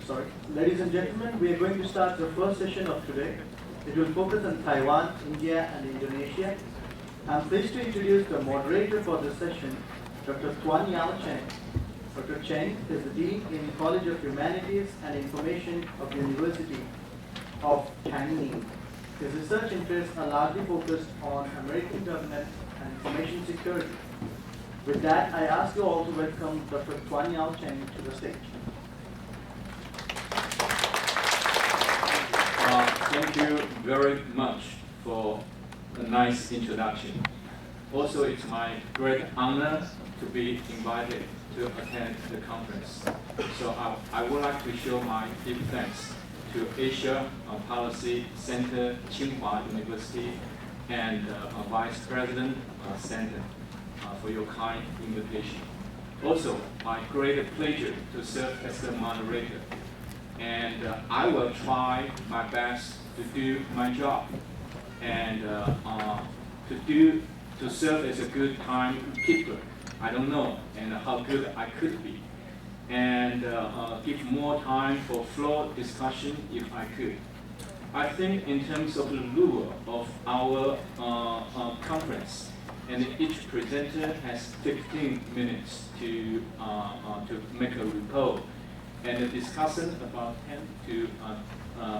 Ladies and gentlemen, we are going to start the first session of today. It will focus on Taiwan, India, and Indonesia. I'm pleased to introduce the moderator for this session, Dr. Tuan Yao Cheng. Dr. Cheng is the Dean in College of Humanities and Information of the University of Changi. His research interests are largely focused on American government and information security. With that, I ask you all to welcome Dr. Tuan Yao Cheng to the stage. Thank you very much for a nice introduction. Also, it's my great honor to be invited to attend the conference. So I would like to show my deep thanks to Asia Policy Center, Tsinghua University, and Vice President Stanton for your kind invitation. Also, my great pleasure to serve as the moderator. And I will try my best to do my job and to serve as a good timekeeper. I don't know and how good I could be, and give more time for floor discussion if I could. I think in terms of the lure of our conference, and each presenter has 15 minutes to make a report, and a discussion about 10 to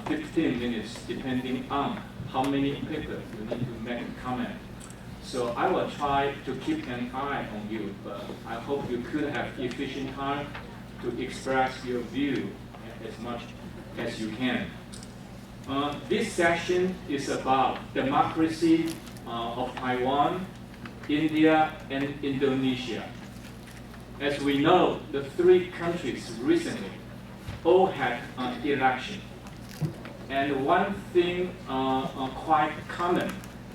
15 minutes, depending on how many people you need to make a comment. So I will try to keep an eye on you, but I hope you could have efficient time to express your view as much as you can. This session is about democracy of Taiwan, India, and Indonesia. As we know, the three countries recently all had an election. And one thing quite common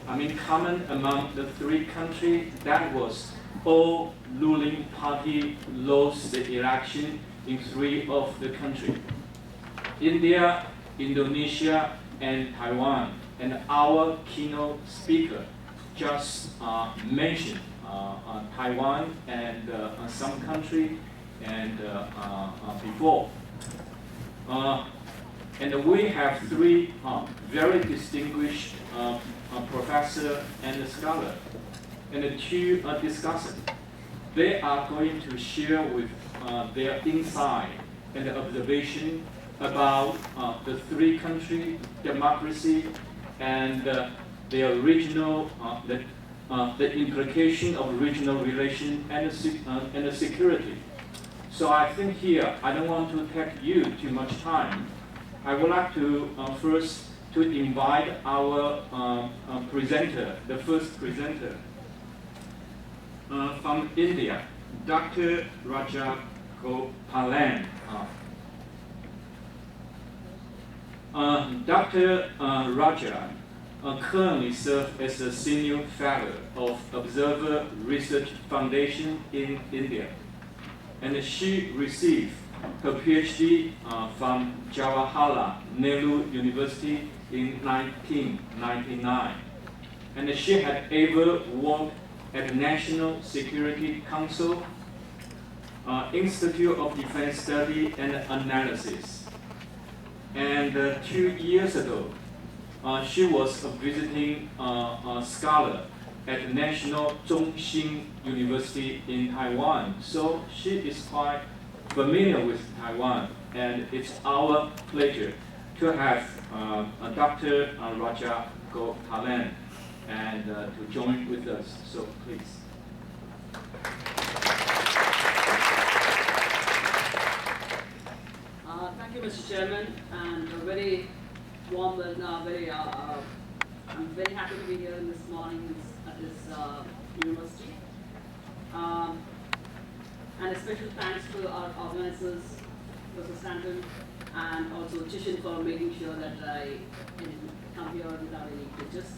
among the three countries, that was all ruling party lost the election in three of the countries: India, Indonesia, and Taiwan. And our keynote speaker just mentioned Taiwan and some country and before. And we have three very distinguished professor and scholar and two discussants. They are going to share with their insight and observation about the three country democracy and their regional the implication of regional relation and the security. So I think here I don't want to take you too much time. I would like to first to invite our presenter, the first presenter from India, Dr. Raja Gopalan. Dr. Raja currently serves as a senior fellow of Observer Research Foundation in India, and she received her PhD from Jawaharlal Nehru University in 1999. And she had ever worked at the National Security Council, Institute of Defense Study and Analysis. And 2 years ago, she was a visiting scholar at the National Zhongxin University in Taiwan. So she is quite familiar with Taiwan, and it's our pleasure to have Dr. Raja Gopalan and to join with us. So please. Thank you, Mr. Chairman, and a very warm and I'm very happy to be here this morning at this university. And a special thanks to our organizers, Professor Stanton, and also Chishin for making sure that I can come here without any glitches.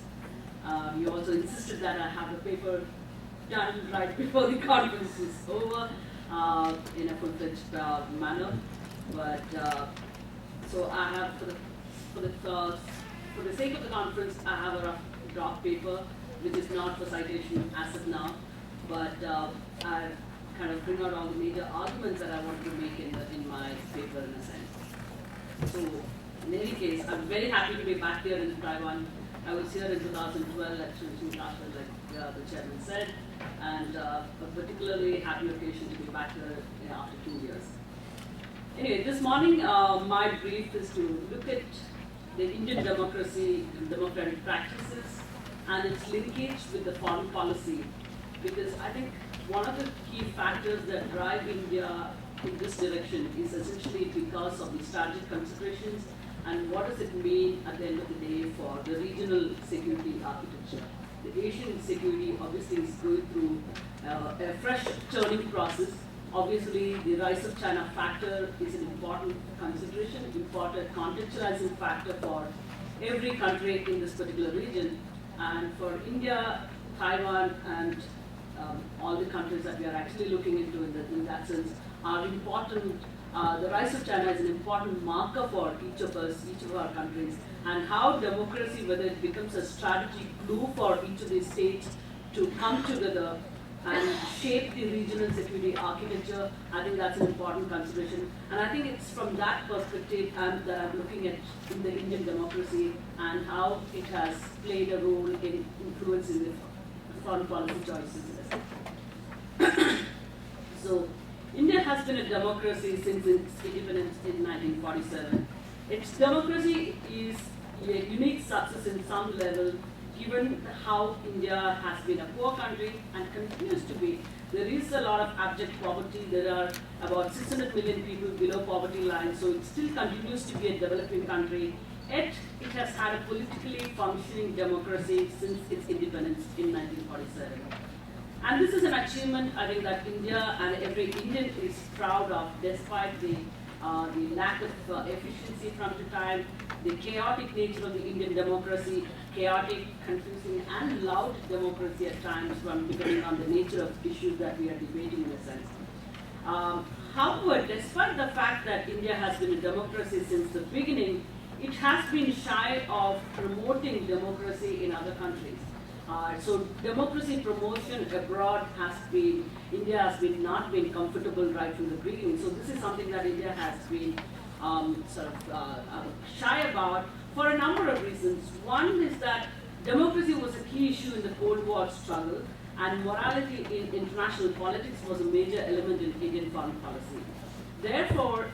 You also insisted that I have the paper done right before the conference is over in a full-fledged manner. But so I have, for the sake of the conference, I have a rough draft paper, which is not for citation as of now, but I kind of bring out all the major arguments that I wanted to make in my paper in a sense. So in any case, I'm very happy to be back here in Taiwan. I was here in 2012, actually, after like the chairman said, and a particularly happy occasion to be back here after 2 years. Anyway, this morning my brief is to look at the Indian democracy and democratic practices and its linkage with the foreign policy, because I think one of the key factors that drive India in this direction is essentially because of the strategic considerations and what does it mean at the end of the day for the regional security architecture. The Asian security obviously is going through a fresh turning process. Obviously, the rise of China factor is an important consideration, important contextualizing factor for every country in this particular region. And for India, Taiwan, and all the countries that we are actually looking into in that sense are important. The rise of China is an important marker for each of us, each of our countries, and how democracy, whether it becomes a strategic glue for each of these states to come together and shape the regional security architecture, I think that's an important consideration. And I think it's from that perspective that I'm looking at in the Indian democracy and how it has played a role in influencing the foreign policy choices. So, India has been a democracy since its independence in 1947. Its democracy is a unique success in some level, given how India has been a poor country and continues to be. There is a lot of abject poverty. There are about 600 million people below poverty line, so it still continues to be a developing country. Yet, it has had a politically functioning democracy since its independence in 1947. And this is an achievement, I think, that India and every Indian is proud of, despite the lack of efficiency from the time, the chaotic nature of the Indian democracy, chaotic, confusing, and loud democracy at times, from depending on the nature of issues that we are debating in a sense. However, despite the fact that India has been a democracy since the beginning, it has been shy of promoting democracy in other countries. So democracy promotion abroad has been, India has been not been comfortable right from the beginning. So this is something that India has been shy about for a number of reasons. One is that democracy was a key issue in the Cold War struggle, and morality in international politics was a major element in Indian foreign policy. Therefore,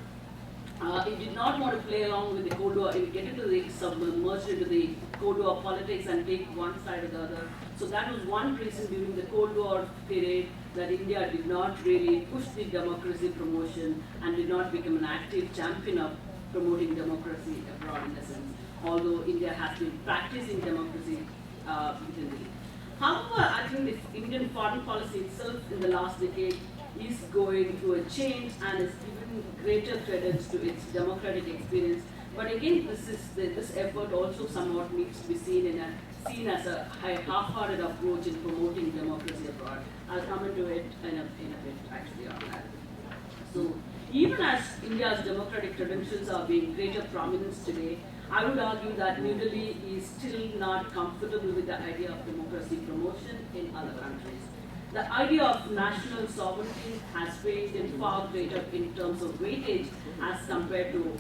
it did not want to play along with the Cold War, get into the submerged into the Cold War politics and take one side or the other. So that was one reason during the Cold War period that India did not really push the democracy promotion and did not become an active champion of promoting democracy abroad in a sense, although India has been practicing democracy within the. However, I think the Indian foreign policy itself in the last decade is going through a change and is giving greater credence to its democratic experience. But again, this effort also somewhat needs to be seen as a half-hearted approach in promoting democracy abroad. I'll come into it in a bit actually on that. So even as India's democratic credentials are being greater prominence today, I would argue that New Delhi is still not comfortable with the idea of democracy promotion in other countries. The idea of national sovereignty has weighed in far greater in terms of weightage as compared to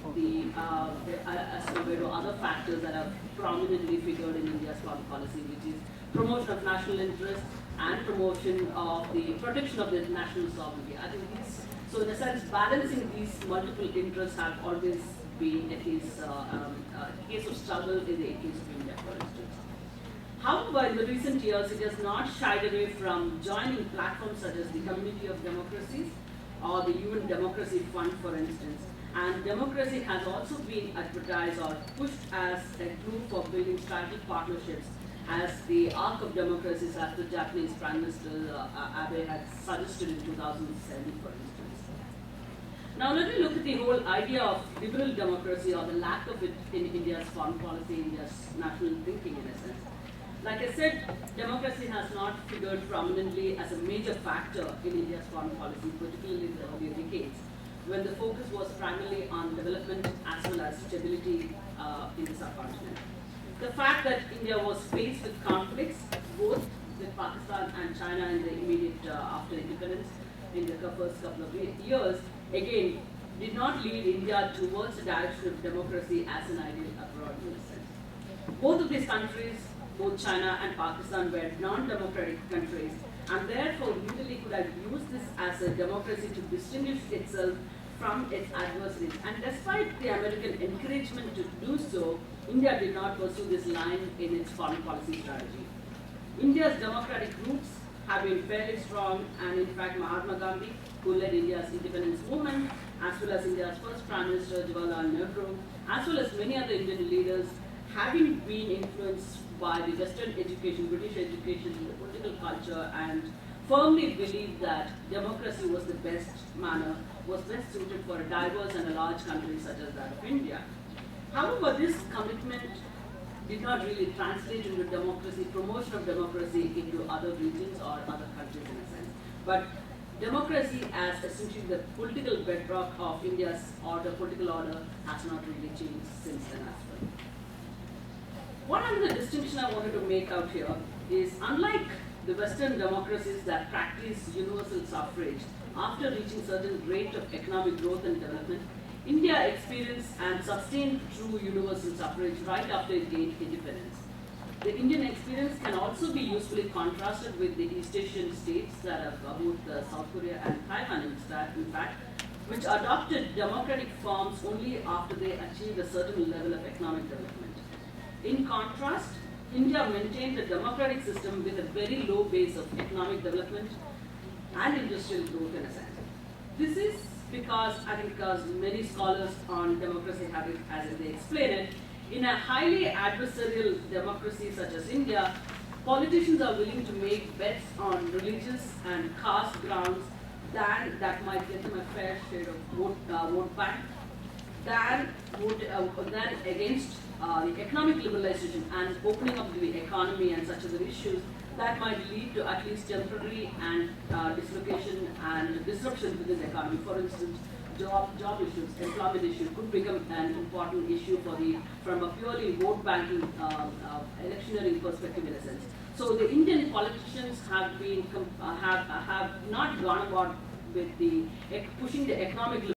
other factors that have prominently figured in India's foreign policy, which is promotion of national interest and promotion of the protection of the national sovereignty. I think so in a sense, balancing these multiple interests have always been a case of struggle in the case of India, for instance. However, in the recent years, it has not shied away from joining platforms such as the Community of Democracies or the UN Democracy Fund, for instance. And democracy has also been advertised or pushed as a tool for building strategic partnerships as the arc of democracies, as the Japanese Prime Minister Abe had suggested in 2007, for instance. Now let me look at the whole idea of liberal democracy or the lack of it in India's foreign policy, India's national thinking in a sense. Like I said, democracy has not figured prominently as a major factor in India's foreign policy, particularly in the earlier decades, when the focus was primarily on development as well as stability in the subcontinent. The fact that India was faced with conflicts, both with Pakistan and China in the immediate after independence, in the first couple of years, again did not lead India towards the direction of democracy as an ideal abroad in a sense. Both of these countries, both China and Pakistan, were non-democratic countries, and therefore New Delhi could have used this as a democracy to distinguish itself from its adversaries. And despite the American encouragement to do so, India did not pursue this line in its foreign policy strategy. India's democratic roots have been fairly strong, and in fact Mahatma Gandhi, who led India's independence movement, as well as India's first Prime Minister Jawaharlal Nehru, as well as many other Indian leaders, having been influenced by the Western education, British education, the political culture, and firmly believed that democracy was the best manner, was best suited for a diverse and a large country such as that of India. However, this commitment did not really translate into democracy, promotion of democracy into other regions or other countries in a sense. But democracy as essentially the political bedrock of India's order, political order, has not really changed since then as well. One other distinction I wanted to make out here is, unlike the Western democracies that practice universal suffrage, after reaching certain rate of economic growth and development, India experienced and sustained true universal suffrage right after it gained independence. The Indian experience can also be usefully contrasted with the East Asian states that have both South Korea and Taiwan in fact, which adopted democratic forms only after they achieved a certain level of economic development. In contrast, India maintained a democratic system with a very low base of economic development and industrial growth in a sense. This is because, I think, many scholars on democracy have it, as they explain it, in a highly adversarial democracy such as India, politicians are willing to make bets on religious and caste grounds that might get them a fair share of vote bank, than against the economic liberalization and opening up the economy and such other issues that might lead to at least temporary and dislocation and disruption within the economy. For instance, job issues, employment issues could become an important issue from a purely vote banking, electioneering perspective in a sense. So the Indian politicians have not gone about with pushing the economic